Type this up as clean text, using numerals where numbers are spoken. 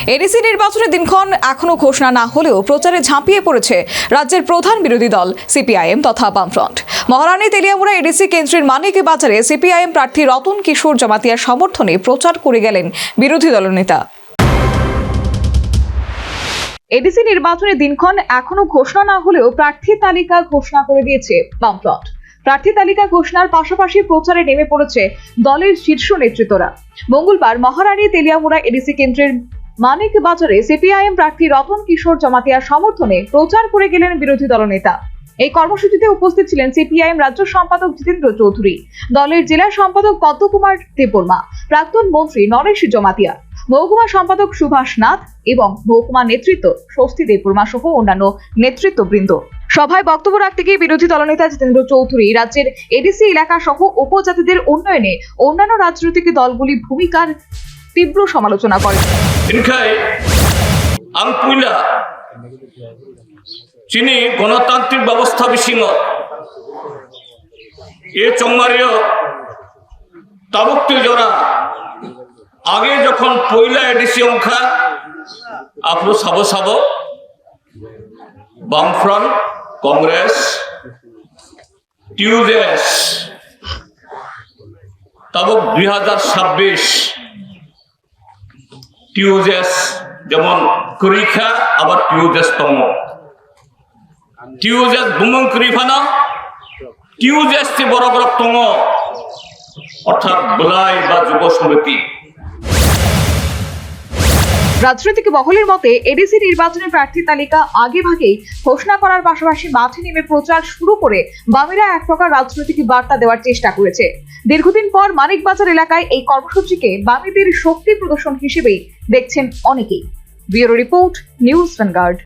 ADC নির্বাচনের দিনক্ষণ এখনো ঘোষণা না হলেও প্রচারে ঝাঁপিয়ে পড়েছে রাজ্যের প্রধান বিরোধী দল সিপিআইএম তথা বামফ্রন্ট। মহারানী তেলিয়ামুড়া এডিসি কেন্দ্রের মানিক বাজারে সিপিআইএম প্রার্থী রতন কিশোর জমাতিয়ার সমর্থনে প্রচার করে গেলেন বিরোধী দলনেতা। এডিসি নির্বাচনের দিনক্ষণ এখনো ঘোষণা না হলেও প্রার্থী তালিকা ঘোষণা করে দিয়েছে বামফ্রন্ট। প্রার্থী তালিকা ঘোষণার পাশাপাশি প্রচারে নেমে পড়েছে দলের শীর্ষ নেতৃত্বরা। মঙ্গলবার মহারানী তেলিয়ামুড়া এডিসি কেন্দ্রের মানিক বাজারে সিপিআইএম প্রার্থী রতন কিশোর জমাতিয়ার সমর্থনে প্রচার করে গেলেন বিরোধী দলনেতা। এই কর্মসূচিতে উপস্থিত ছিলেন সিপিআইএম রাজ্য সম্পাদক জিতেন্দ্র চৌধুরী, দলের জেলা সম্পাদক পদ্মকুমার দেববর্মা, প্রাক্তন মন্ত্রী নরেশ জমাতিয়া, মহকুমা সম্পাদক সুভাষ নাথ এবং মহকুমা নেতৃত্ব স্বস্তি দেববর্মা সহ অন্যান্য নেতৃত্ববৃন্দ। সভায় বক্তব্য রাখতে গিয়ে বিরোধী দলনেতা জিতেন্দ্র চৌধুরী রাজ্যের এডিসি এলাকা সহ উপজাতিদের উন্নয়নে অন্যান্য রাজনৈতিক দলগুলির ভূমিকার তীব্র সমালোচনা করেন। চিনি গণতান্ত্রিক ব্যবস্থা বিশিঙ্গ এ চংমারিও তাবুকটি জোড়া আগে যখন পয়লা এডিসি অংখা আপনার সাব বামফ্রন্ট কংগ্রেস টিউজেস তাবুক 2026 টিউজেস যেমন কুরিখা আবার টিউজেস তম টিউজেস বুমং কুরিফানা টিউজেস তে বড় বড় তম অর্থাৎ বলাই বা যুব সমিতি। রাজনৈতিক মহলের মতে এডিসি নির্বাচনের প্রার্থী তালিকা আগে ভাগেই ঘোষণা করার পাশাপাশি মাঠে নেমে প্রচার শুরু করে বামেরা এক প্রকার রাজনৈতিক বার্তা দেওয়ার চেষ্টা করেছে। দীর্ঘদিন পর মানিকবাজার এলাকায় এই কর্মসূচিকে বামেদের শক্তি প্রদর্শন হিসেবেই দেখছেন অনেকেই। Bureau report, news vanguard.